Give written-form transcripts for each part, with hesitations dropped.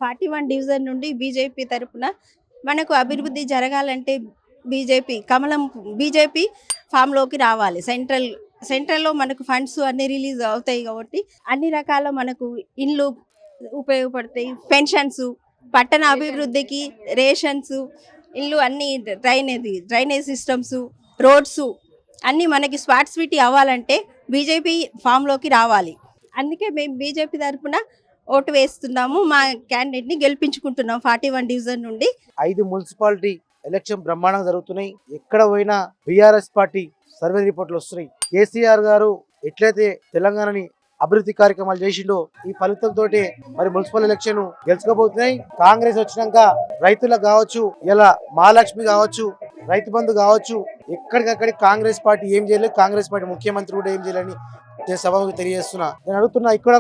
41 division నుండి BJP తరపున మనకు అభివృద్ధి జరగాలంటే బీజేపీ ఫామ్లోకి రావాలి. సెంట్రల్లో మనకు ఫండ్స్ అన్ని రిలీజ్ అవుతాయి కాబట్టి అన్ని రకాల మనకు ఇండ్లు ఉపయోగపడతాయి, పెన్షన్స్, పట్టణ అభివృద్ధికి రేషన్స్, ఇల్లు అన్ని డ్రైనేజ్ సిస్టమ్స్, రోడ్స్ అన్నీ మనకి స్మార్ట్ సిటీ అవ్వాలంటే బీజేపీ ఫామ్లోకి రావాలి. అందుకే మేము బీజేపీ తరఫున ఓటు వేస్తున్నాము. మా క్యాండిడేట్ని గెలిపించుకుంటున్నాం 41 డివిజన్ నుండి. 5 మున్సిపాలిటీ ఎలక్షన్ బ్రహ్మాండంగా జరుగుతున్నాయి. ఎక్కడ పోయినా బీఆర్ఎస్ పార్టీ సర్వే రిపోర్ట్లు వస్తున్నాయి. కేసీఆర్ గారు ఎట్లయితే తెలంగాణని అభివృద్ధి కార్యక్రమాలు చేసిండో ఈ ఫలితంతో మరి మున్సిపల్ ఎలక్షన్ గెలుచుకోబోతున్నాయి. కాంగ్రెస్ వచ్చినాక రైతులకు కావచ్చు, ఇలా మహాలక్ష్మి కావచ్చు, రైతు బంధు కావచ్చు, ఎక్కడికక్కడికి కాంగ్రెస్ పార్టీ ఏం చేయలేదు. కాంగ్రెస్ పార్టీ ముఖ్యమంత్రి కూడా ఏం చేయాలని సభకు తెలియజేస్తున్నా. నేను అడుగుతున్నా, ఇక్కడ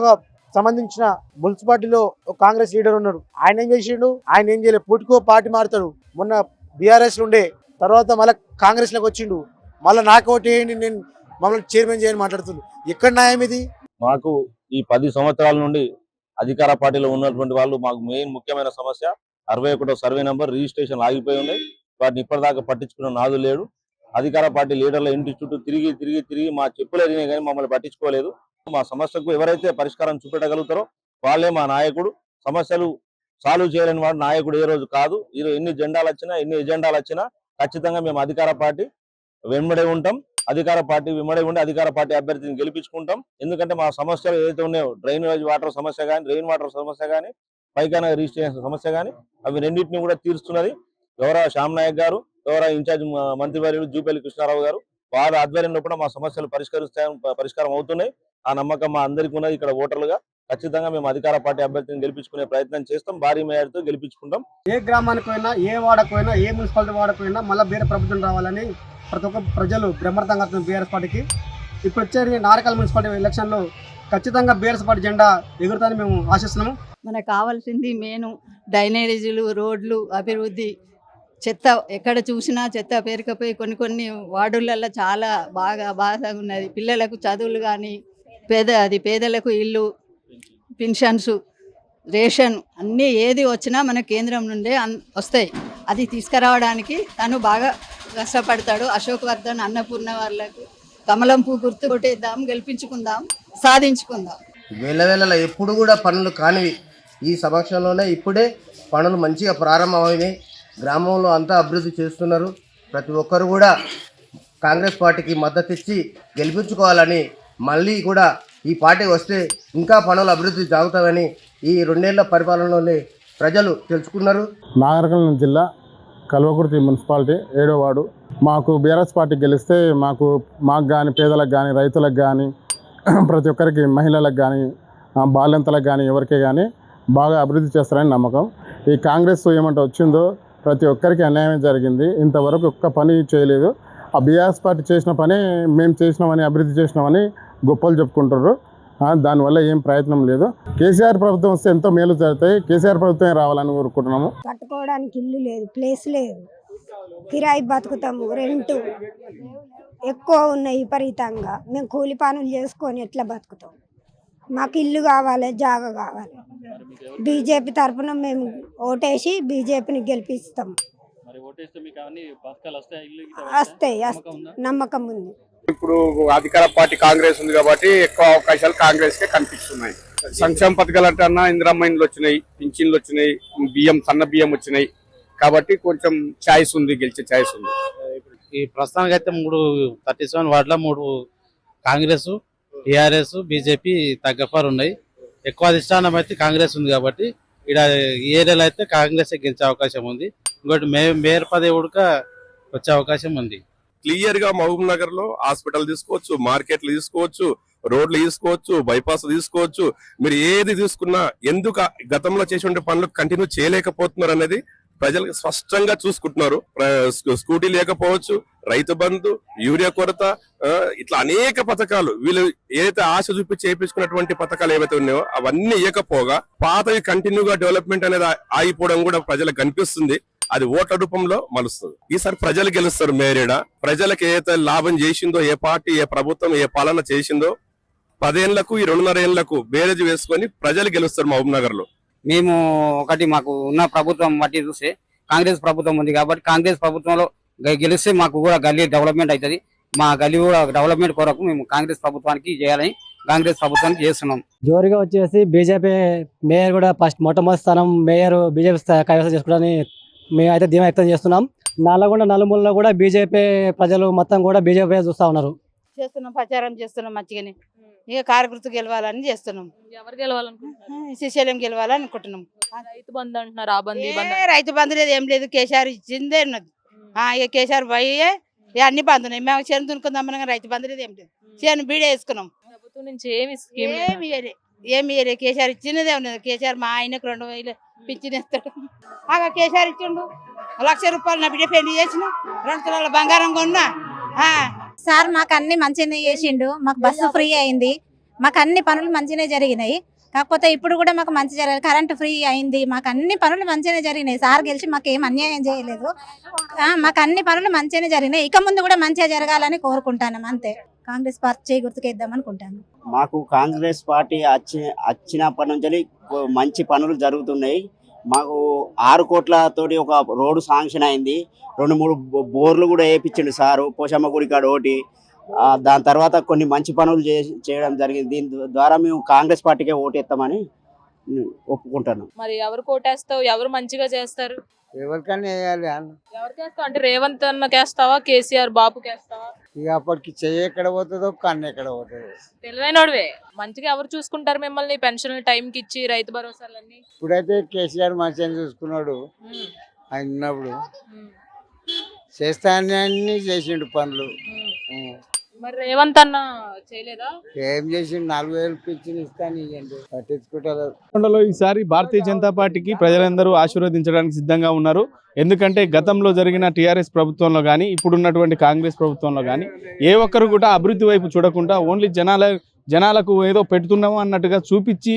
సంబంధించిన మున్సిపాలిటీలో ఒక కాంగ్రెస్ లీడర్ ఉన్నాడు. ఆయన ఏం చేసిండు? ఆయన ఏం చేయలేదు. పూటికో పార్టీ మారుతాడు. మొన్న బీఆర్ఎస్ ఉండే తర్వాత మళ్ళీ కాంగ్రెస్ లోకి వచ్చిండు. మళ్ళీ నాకు ఒకటి వేయండి, నేను మమ్మల్ని చైర్మన్ చేయని మాట్లాడుతుంది. ఎక్కడ న్యాయం ఇది? మాకు ఈ 10 సంవత్సరాల నుండి అధికార పార్టీలో ఉన్నటువంటి వాళ్ళు మాకు ముఖ్యమైన సమస్య 61వ సర్వే నెంబర్ రిజిస్ట్రేషన్ ఆగిపోయి ఉన్నాయి. వాటిని ఇప్పటిదాకా పట్టించుకున్న నాదు లేడు. అధికార పార్టీ లీడర్ల ఇంటి చుట్టూ తిరిగి మా చెప్పులు ఎదిగినాయి కానీ మమ్మల్ని పట్టించుకోలేదు. మా సమస్యకు ఎవరైతే పరిష్కారం చూపెట్టగలుగుతారో వాళ్ళే మా నాయకుడు. సమస్యలు సాల్వ్ చేయలేని వాడు నాయకుడు ఏ రోజు కాదు. ఈరోజు ఎన్ని ఎజెండాలు వచ్చినా ఖచ్చితంగా మేము అధికార పార్టీ వెంబడే ఉంటాం. అధికార పార్టీ వెంబడే ఉండి అధికార పార్టీ అభ్యర్థిని గెలిపించుకుంటాం. ఎందుకంటే మా సమస్యలు ఏదైతే ఉన్నాయో డ్రైనేజ్ వాటర్ సమస్య కానీ, రెయిన్ వాటర్ సమస్య కానీ, పైకాన రిజిస్ట్రేషన్ సమస్య కానీ, అవి రెండింటిని కూడా తీరుస్తున్నది గౌరవ శ్యామ్ నాయక్ గారు, గౌరవ ఇన్ఛార్జ్ మంత్రివర్యులు జూపల్లి కృష్ణారావు గారు. వారి ఆధ్వర్యంలో కూడా మా సమస్యలు పరిష్కారం అవుతున్నాయి. ఆ నమ్మకం మా అందరికీ ఉన్నది. ఇక్కడ ఓటర్లుగా ఖచ్చితంగా మేము అధికార పార్టీ అభ్యర్థిని గెలిపించుకునే ప్రయత్నం చేస్తాం. భారీ మేయర్తో గెలిపించుకుంటాం. ఏ గ్రామానికి పోయినా, ఏ వాడకపోయినా, ఏ మున్సిపాలిటీ వాడకపోయినా మళ్ళీ వేరే ప్రభుత్వం రావాలని ప్రతి ఒక్క ప్రజలు బ్రహ్మర్థంగా బీఆర్ఎస్ పార్టీకి. ఇప్పుడు వచ్చే నారకల్ మున్సిపాలిటీ ఎలక్షన్లో ఖచ్చితంగా బీఆర్ఎస్ పార్టీ జెండా ఎగురుతానని మేము ఆశిస్తున్నాము. మనకు కావాల్సింది మెయిన్ డ్రైనేజీలు, రోడ్లు, అభివృద్ధి. చెత్త ఎక్కడ చూసినా చెత్త పేరుకపోయి కొన్ని వార్డులలో చాలా బాగా ఉన్నది. పిల్లలకు చదువులు కానీ, పేదలకు ఇల్లు, పెన్షన్స్, రేషన్ అన్నీ ఏది వచ్చినా మన కేంద్రం నుండే వస్తాయి. అది తీసుకురావడానికి తను బాగా కష్టపడతాడు. అశోక్ వర్ధన్, అన్నపూర్ణ వాళ్ళకు కమలం పువ్వు గుర్తు కొట్టేద్దాం, గెలిపించుకుందాం, సాధించుకుందాం. వేళ ఎప్పుడు కూడా పనులు కానివి. ఈ సమక్షంలోనే ఇప్పుడే పనులు మంచిగా ప్రారంభమైనాయి. గ్రామంలో అంతా అభివృద్ధి చేస్తున్నారు. ప్రతి ఒక్కరు కూడా కాంగ్రెస్ పార్టీకి మద్దతు ఇచ్చి గెలిపించుకోవాలని, మళ్ళీ కూడా ఈ పార్టీ వస్తే ఇంకా పనులు అభివృద్ధి సాగుతామని ఈ 2 ఏళ్ల పరిపాలనలోనే ప్రజలు తెలుసుకున్నారు. నాగర్ జిల్లా కల్వకుర్తి మున్సిపాలిటీ 7వ వార్డు. మాకు బీఆర్ఎస్ పార్టీ గెలిస్తే మాకు కానీ, పేదలకు కానీ, రైతులకు కానీ, ప్రతి ఒక్కరికి, మహిళలకు కానీ, బాలింతలకు కానీ, ఎవరికే కానీ బాగా అభివృద్ధి చేస్తారని నమ్మకం. ఈ కాంగ్రెస్ ఏమంటే వచ్చిందో ప్రతి ఒక్కరికి అన్యాయం జరిగింది. ఇంతవరకు ఒక్క పని చేయలేదు. ఆ బీఆర్ఎస్ పార్టీ చేసిన పని మేము చేసినామని, అభివృద్ధి చేసినామని గొప్పలు చెప్పుకుంటారు. దానివల్ల ఏం ప్రయత్నం లేదు. కేసీఆర్ ప్రభుత్వం వస్తే ఎంతో మేలు జరుగుతాయి. కేసీఆర్ ప్రభుత్వమే రావాలని కోరుకుంటున్నాము. కట్టుకోవడానికి ఇల్లు లేదు, ప్లేస్ లేదు, కిరాయి బతుకుతాము, రెంటు ఎక్కువ ఉన్నాయి విపరీతంగా. మేము కూలి పనులు చేసుకొని ఎట్లా బతుకుతాం? మాకు ఇల్లు కావాలి, జాగా కావాలి. బీజేపీ తరఫున మేము ఓటేసి బీజేపీని గెలిపిస్తాం. వస్తాయి, నమ్మకం ఉంది. ఇప్పుడు అధికార పార్టీ కాంగ్రెస్ ఉంది కాబట్టి ఎక్కువ అవకాశాలు కాంగ్రెస్ కే కనిపిస్తున్నాయి. సంక్షేమ పథకాలు అంటే ఇందిరమ్మ ఇండ్లు వచ్చినాయి, పింఛన్లు వచ్చినాయి, సన్న బియ్యం వచ్చినాయి కాబట్టి కొంచెం ఛాయిస్ ఉంది, గెలిచే ఛాయిస్ ఉంది. ఈ ప్రస్తుతానికి అయితే 37 వార్డుల 3 కాంగ్రెస్, టీఆర్ఎస్, బీజేపీ తగ్గఫారు ఉన్నాయి. ఎక్కువ అధిష్టానం అయితే కాంగ్రెస్ ఉంది కాబట్టి ఇక్కడ ఈ ఏరియాలో అయితే కాంగ్రెస్ గెలిచే అవకాశం ఉంది. ఇంకోటి మేయర్ పదవి కూడా వచ్చే అవకాశం ఉంది. క్లియర్ గా మహబూబ్ నగర్ లో హాస్పిటల్ తీసుకోవచ్చు, మార్కెట్లు తీసుకోవచ్చు, రోడ్లు తీసుకోవచ్చు, బైపాస్ తీసుకోవచ్చు. మీరు ఏది తీసుకున్నా ఎందుకు గతంలో చేసే పనులు కంటిన్యూ చేయలేకపోతున్నారు అనేది ప్రజలకు స్పష్టంగా చూసుకుంటున్నారు. స్కూటీ లేకపోవచ్చు, రైతు బంధు, యూరియా కొరత, ఇట్లా అనేక పథకాలు వీళ్ళు ఏదైతే ఆశ చూపి చేయించుకున్నటువంటి పథకాలు ఏవైతే ఉన్నాయో అవన్నీ ఇవ్వకపోగా పాతవి కంటిన్యూగా డెవలప్మెంట్ అనేది ఆగిపోవడం కూడా ప్రజలకు కనిపిస్తుంది. అది ఓట్ల రూపంలో మలుస్తుంది. ఈసారి ప్రజలు గెలుస్తారు. మేరేడా ప్రజలకు ఏదైతే లాభం చేసిందో, ఏ పార్టీ, ఏ ప్రభుత్వం, ఏ పాలన చేసిందో 10 ఏళ్లకు ఈ 2.5 ఏళ్లకు బేరేజ్ వేసుకొని ప్రజలు గెలుస్తారు మహబూబ్ నగర్ లో. మేము ఒకటి మాకు ఉన్న ప్రభుత్వం బట్టి చూస్తే కాంగ్రెస్ ప్రభుత్వం ఉంది కాబట్టి కాంగ్రెస్ ప్రభుత్వంలో గెలిస్తే మాకు కూడా గల్లీ డెవలప్మెంట్ అవుతుంది. మా గల్లీ కూడా డెవలప్మెంట్ కొరకు మేము కాంగ్రెస్ ప్రభుత్వానికి చేయాలని కాంగ్రెస్ ప్రభుత్వానికి చేస్తున్నాం. జోరుగా వచ్చేసి బీజేపీ మేయర్ కూడా ఫస్ట్ మొట్టమొదటి స్థానం మేయర్ బీజేపీ కైవసం చేసుకోవడానికి మేమైతే ధీమా వ్యక్తం చేస్తున్నాం. నల్లగొండ నలుమూలలో కూడా బీజేపీ ప్రజలు మొత్తం కూడా బీజేపీ చూస్తూ ఉన్నారు. ప్రచారం చేస్తున్నాం మంచిగానే. ఇక కారు గుర్తు గెలవాలని చేస్తున్నాం. ఎవరు గెలవాలనుకుంటున్నారు? శ్రీశైలం గెలవాలని అనుకుంటున్నాం. రైతు బంధు అంటున్నారు, ఆ బంధు ఈ బంధు. రైతు బంధు లేదు, ఏం లేదు. కేసీఆర్ ఇచ్చిందే ఉన్నది. ఇక కేసీఆర్ పోయే అన్ని బంధు ఉన్నాయి. మేము చేను దునుకుందాం, రైతు బంధు లేదు, ఏం లేదు. చేను బీడే వేసుకున్నాం. ప్రభుత్వం నుంచి ఏమి స్కీమ్ ఏమి కేసీఆర్ ఇచ్చినదే ఉన్నది. కేసీఆర్ మా ఆయనకు 2000 పింఛన్ ఇస్తాడు. కేసీఆర్ ఇచ్చిండు. 1,00,000 రూపాయలు నా బిడ్డ పెళ్లి చేసిన, 2 తులాల బంగారం కొన్నా. సార్ మాకు అన్ని మంచిగానే చేసిండు. మాకు బస్సు ఫ్రీ అయింది. మాకు అన్ని పనులు మంచిగానే జరిగినాయి. కాకపోతే ఇప్పుడు కూడా మాకు మంచి జరగదు. కరెంటు ఫ్రీ అయింది. మాకు అన్ని పనులు మంచిగానే జరిగినాయి. సార్ గెలిచి మాకు ఏం అన్యాయం చేయలేదు. మాకు అన్ని పనులు మంచిగానే జరిగినాయి. ఇక ముందు కూడా మంచిగా జరగాలని కోరుకుంటాను. అంతే. కాంగ్రెస్ పార్టీ గుర్తుకేద్దాం అనుకుంటాను. మాకు కాంగ్రెస్ పార్టీ వచ్చినప్పటి నుంచి మంచి పనులు జరుగుతున్నాయి. మాకు 6 కోట్లతోటి ఒక రోడ్డు శాంక్షన్ అయింది. 2-3 బోర్లు కూడా వేయించిండు సారు. పోషమ్మ గుడి కాడ ఒకటి. దాని తర్వాత కొన్ని మంచి పనులు చేయడం జరిగింది. దీని ద్వారా మేము కాంగ్రెస్ పార్టీకే ఓటేస్తామని ఒప్పుకుంటాను. మరి ఎవరు కోటేస్తావు? ఎవరు మంచిగా చేస్తారు? ఎవరికైనా వేయాలి. ఎవరికి వేస్తావు? అంటే రేవంత్ అన్నకి వేస్తావా, కేసీఆర్ బాబుకి వేస్తావా? ఇక అప్పటికి చెయ్యి ఎక్కడ పోతుందో కన్ను ఎక్కడ పోతుందో. తెలివైనోడివే. మంచిగా ఎవరు చూసుకుంటారు మిమ్మల్ని? పెన్షన్ టైంకి ఇచ్చి రైతు భరోసాలన్నీ. ఇప్పుడైతే కేసీఆర్ మంచిగా చూసుకున్నాడు. ఆయన ఉన్నప్పుడు చేస్తానని చేసిండు పనులు. మరి రేవంత్ అన్న చేయలేదా? ఏం చేసిండు? 4,000 పింఛన్ ఇస్తాను ఇవ్వండి, పట్టించుకుంటారు. నల్గొండలో ఈసారి భారతీయ జనతా పార్టీకి ప్రజలందరూ ఆశీర్వదించడానికి సిద్ధంగా ఉన్నారు. ఎందుకంటే గతంలో జరిగిన టీఆర్ఎస్ ప్రభుత్వంలో కానీ ఇప్పుడున్నటువంటి కాంగ్రెస్ ప్రభుత్వంలో కానీ ఏ ఒక్కరు కూడా అభివృద్ధి వైపు చూడకుండా ఓన్లీ జనాలకు ఏదో పెడుతున్నాము అన్నట్టుగా చూపించి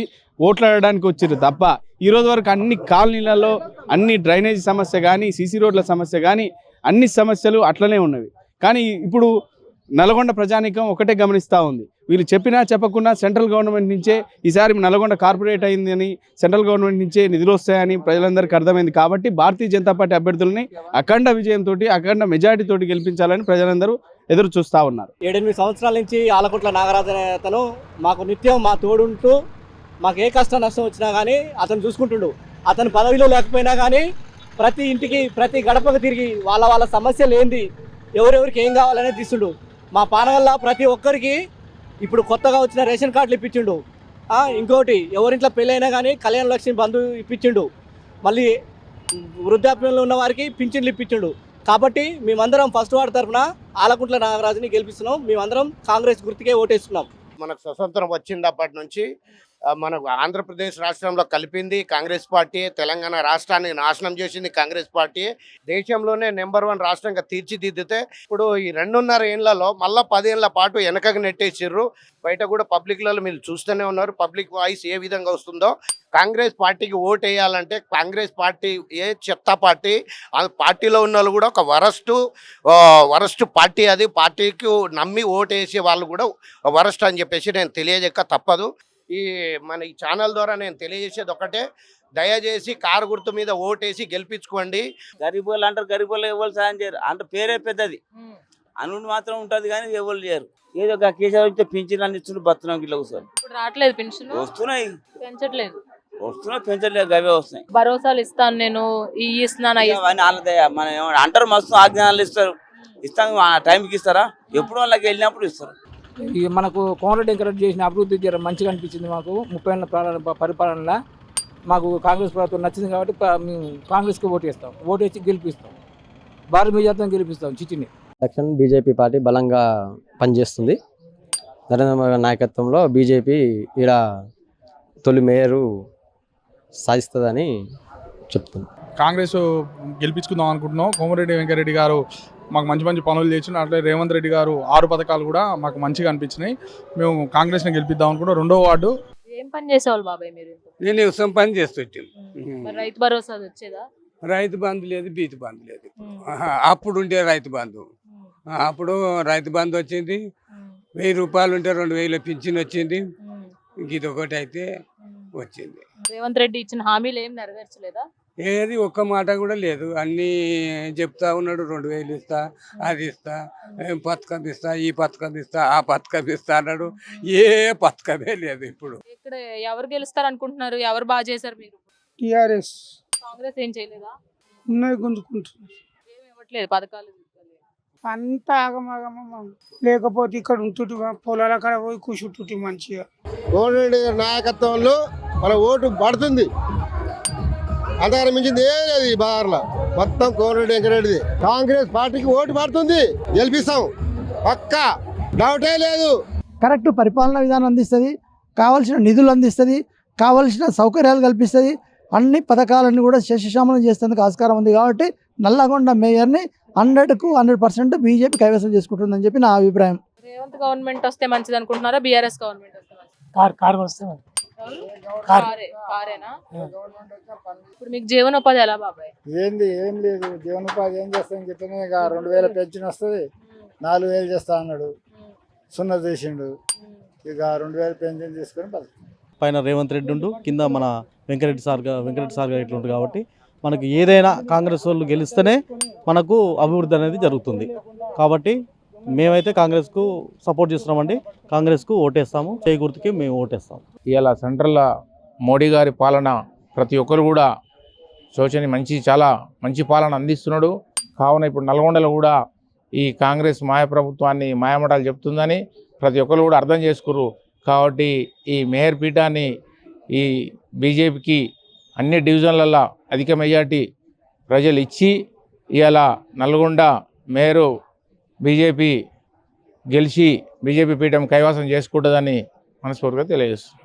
ఓట్లాడడానికి వచ్చారు తప్ప ఈరోజు వరకు అన్ని కాలనీలలో అన్ని డ్రైనేజ్ సమస్య కానీ సీసీ రోడ్ల సమస్య కానీ అన్ని సమస్యలు అట్లనే ఉన్నవి. కానీ ఇప్పుడు నల్గొండ ప్రజానీకం ఒకటే గమనిస్తూ ఉంది. వీళ్ళు చెప్పినా చెప్పకున్నా సెంట్రల్ గవర్నమెంట్ నుంచే ఈసారి నల్గొండ కార్పొరేట్ అయిందని, సెంట్రల్ గవర్నమెంట్ నుంచే నిధులు వస్తాయని ప్రజలందరికీ అర్థమైంది. కాబట్టి భారతీయ జనతా పార్టీ అభ్యర్థులని అఖండ విజయంతో అఖండ మెజారిటీతో గెలిపించాలని ప్రజలందరూ ఎదురు చూస్తూ ఉన్నారు. 7-8 సంవత్సరాల నుంచి ఆలకుట్ల నాగరాజు అతను మాకు నిత్యం మా తోడుంటూ మాకు ఏ కష్టం నష్టం వచ్చినా కానీ అతను చూసుకుంటుండు. అతను పదవిలో లేకపోయినా కానీ ప్రతి ఇంటికి ప్రతి గడపకు తిరిగి వాళ్ళ సమస్యలు ఏంది, ఎవరెవరికి ఏం కావాలనేది తీస్తుండు. మా పానగల్ల ప్రతి ఒక్కరికి ఇప్పుడు కొత్తగా వచ్చిన రేషన్ కార్డులు ఇప్పించిండు. ఇంకోటి ఎవరింట్లో పెళ్ళైనా కానీ కళ్యాణ లక్ష్మి బంధు ఇప్పించిండు. మళ్ళీ వృద్ధాప్యంలో ఉన్న వారికి పింఛన్లు ఇప్పించిండు. కాబట్టి మేమందరం ఫస్ట్ వార్డు తరఫున ఆలకుంట్ల నాగరాజుని గెలిపిస్తున్నాం. మేమందరం కాంగ్రెస్ గుర్తుకే ఓటేస్తున్నాం. మనకు స్వతంత్రం వచ్చినప్పటి నుంచి మనకు ఆంధ్రప్రదేశ్ రాష్ట్రంలో కలిపింది కాంగ్రెస్ పార్టీ. తెలంగాణ రాష్ట్రాన్ని నాశనం చేసింది కాంగ్రెస్ పార్టీ. దేశంలోనే నెంబర్ 1 రాష్ట్రంగా తీర్చిదిద్దితే ఇప్పుడు ఈ 2.5 ఏళ్లలో మళ్ళీ 10 ఏళ్ల పాటు వెనకకు నెట్టేసిర్రు. బయట కూడా పబ్లిక్లలో మీరు చూస్తూనే ఉన్నారు. పబ్లిక్ వాయిస్ ఏ విధంగా వస్తుందో. కాంగ్రెస్ పార్టీకి ఓటు వేయాలంటే కాంగ్రెస్ పార్టీ ఏ చెత్త పార్టీ, ఆ పార్టీలో ఉన్న వాళ్ళు కూడా ఒక వరస్ట్ పార్టీ. అది పార్టీకి నమ్మి ఓటు వేసే వాళ్ళు కూడా వరస్ట్ అని చెప్పేసి నేను తెలియజేయక తప్పదు. ఈ ఛానల్ ద్వారా నేను తెలియజేసేది ఒకటే, దయచేసి కారు గుర్తు మీద ఓటేసి గెలిపించుకోండి. గరీబోళ్ళు అంటారు, గరీబోళ్ళు ఎవరు సాయం చేయరు. అంటే పేరే పెద్దది, అనుడు మాత్రం ఉంటుంది కానీ ఎవరు చేయరు. ఏదో ఒక కేసీఆర్ వచ్చి పింఛన్ అన్ని ఇచ్చుడు బతున్నాం గిట్ల కూర్చొని. ఇప్పుడు రావట్లేదు పెన్షన్? వస్తున్నాయి, పెంచట్లేదు. వస్తున్నాయి, పెంచట్లేదు, గవే వస్తున్నాయి. భరోసాలు ఇస్తాను నేను, ఇస్తున్నాను మన అంటారు, మస్తు ఆజ్ఞానాలు ఇస్తారు. ఇస్తాను టైంకి ఇస్తారా? ఎప్పుడు వాళ్ళకి వెళ్ళినప్పుడు ఇస్తారు. మనకు కోమరెడ్డి ఎంకరేజ్ చేసిన అభివృద్ధి మంచిగా అనిపించింది. మాకు 30 ఏళ్ళ పరిపాలనలో మాకు కాంగ్రెస్ ప్రభుత్వం నచ్చింది కాబట్టి మేము కాంగ్రెస్కి ఓటేస్తాం. ఓటేసి గెలిపిస్తాం, భారీ మెజార్టీతో గెలిపిస్తాం చిట్టిని. ఎలక్షన్ బీజేపీ పార్టీ బలంగా పనిచేస్తుంది. నరేంద్ర మోదీ నాయకత్వంలో బీజేపీ ఈడ తొలి మేయరు సాధిస్తుందని చెప్తుంది. కాంగ్రెస్ గెలిపించుకుందాం అనుకుంటున్నాం. కోమరెడ్డి వెంకరెడ్డి గారు మాకు మంచి మంచి పనులు చేసిన, అట్లే రేవంత్ రెడ్డి గారు 6 పథకాలు కూడా మాకు మంచిగా అనిపించినాయి. మేము కాంగ్రెస్ని గెలిపిద్దాం అనుకుంటాం. 2వ వార్డు. ఏం పని చేసేవాళ్ళు బాబాయ్ మీరు? నేను వ్యవసాయం పని చేస్తుంటాను. రైతు భరోసా వచ్చేదా? రైతు బంధు లేదు, బీతు బంధు లేదు. అప్పుడు ఉంటే రైతు బంధు, అప్పుడు రైతు బంధు వచ్చింది. 1000 రూపాయలు ఉంటే 2000 పింఛన్ వచ్చింది. ఇది ఒకటి అయితే వచ్చింది. రేవంత్ రెడ్డి ఇచ్చిన హామీలు ఏం నెరవేర్చలేదా? ఏది ఒక్క మాట కూడా లేదు. అన్నీ చెప్తా ఉన్నాడు. 2000 ఇస్తా, అది ఇస్తా, పథకం ఇస్తా, ఈ పథకం ఇస్తా, ఆ పథకం ఇస్తా అన్నాడు. ఏ పథకమే లేదు ఇప్పుడు. ఇక్కడ ఎవరు గెలుస్తారు అనుకుంటున్నారు? ఎవరు బాగా చేశారు మీరు? టిఆర్ఎస్ కాంగ్రెస్ ఏం చేయలేదా? ఉన్నాయి గుంజుకుంటున్నారు. ఏమి ఇవ్వట్లేదు పథకాలు. అంతా ఆగమాగమ. లేకపోతే ఇక్కడ ఉంటుంటి పొలాల కాడ పోయి కూర్చుంటుంటి మంచిగా. కోమటిరెడ్డి గారి నాయకత్వంలో మన ఓటు పడుతుంది. అంతకన్నా మించింది ఏం లేదు ఈ బార్లో. మొత్తం కోమటిరెడ్డి వెంకరెడ్డిది. కాంగ్రెస్ పార్టీకి ఓటు పడుతుంది, గెలిపిస్తాం పక్కా, డౌటే లేదు. కరెక్ట్ పరిపాలనా విధానం అందిస్తుంది, కావాల్సిన నిధులు అందిస్తుంది, కావాల్సిన సౌకర్యాలు కల్పిస్తుంది. అన్ని పథకాలన్నీ కూడా శశశామలం చేసేందుకు ఆస్కారం ఉంది. కాబట్టి నల్లగొండ మేయర్ని 100కు 100% బీజేపీ కైవసం చేసుకుంటుందని చెప్పి నా అభిప్రాయం. రేవంత్ గవర్నమెంట్ వస్తే మంచిది అనుకుంటున్నారా? బీఆర్ఎస్ గవర్నమెంట్ వస్తే కారు వస్తే కారేనా? ఇప్పుడు మీకు జీవనోపాధి ఎలా బాబాయ్? ఏంది ఏం లేదు. జీవనోపాధి ఏం చేస్తామని చెప్పిన 2000 పెన్షన్ వస్తుంది, 4000 చేస్తా అన్నాడు, 0 చేసిండు. ఇక 2000 పెన్షన్ తీసుకొని పైన రేవంత్ రెడ్డి ఉండు, కింద మన వెంకరెడ్డి సార్ ఇట్లా ఉంటుంది. కాబట్టి మనకు ఏదైనా కాంగ్రెస్ వాళ్ళు గెలిస్తేనే మనకు అభివృద్ధి అనేది జరుగుతుంది. కాబట్టి మేమైతే కాంగ్రెస్కు సపోర్ట్ చేస్తున్నామండి. కాంగ్రెస్కు ఓటేస్తాము, చేయి గుర్తుకి మేము ఓటేస్తాము. ఇవాళ సెంట్రల్లో మోడీ గారి పాలన ప్రతి ఒక్కరు కూడా చాలా మంచి పాలన అందిస్తున్నాడు. కావున ఇప్పుడు నల్గొండలో కూడా ఈ కాంగ్రెస్ ప్రభుత్వాన్ని మాయమటాలు చెప్తుందని ప్రతి ఒక్కరు కూడా అర్థం చేసుకుర్రు. కాబట్టి ఈ మేయర్ పీఠాన్ని ఈ బీజేపీకి అన్ని డివిజన్లలో అధిక మెజార్టీ ప్రజలు ఇచ్చి ఇవాళ నల్గొండ మేయరు బీజేపీ గెలిచి బీజేపీ పీఠం కైవసం చేసుకుంటుందని మనస్ఫూర్తిగా తెలియజేస్తుంది.